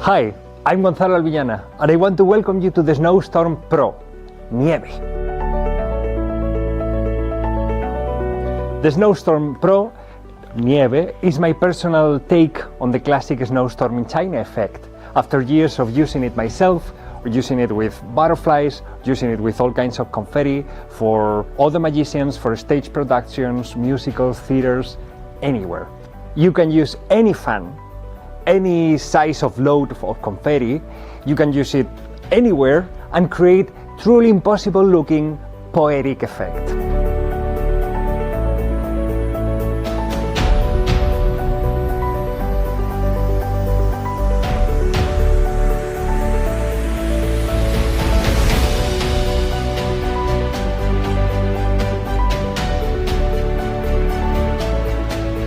Hi, I'm Gonzalo Albiñana, and I want to welcome you to the SnowStorm Pro, Nieve. The SnowStorm Pro, Nieve, is my personal take on the classic snowstorm in China effect. After years of using it myself, using it with butterflies, using it with all kinds of confetti, for all the magicians, for stage productions, musicals, theaters, anywhere. You can use any fan, any size of load of confetti, you can use it anywhere and create truly impossible looking poetic effect.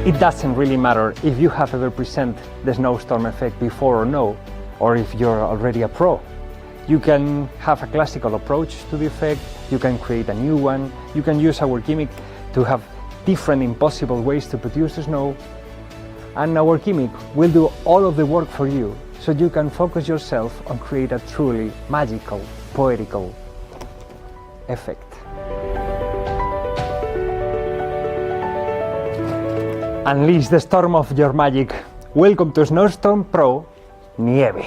It doesn't really matter if you have ever presented the snowstorm effect before or no, or if you're already a pro. You can have a classical approach to the effect, you can create a new one, you can use our gimmick to have different impossible ways to produce the snow, and our gimmick will do all of the work for you, so you can focus yourself on create a truly magical, poetical effect. Unleash the storm of your magic. Welcome to SnowStorm Pro, Nieve.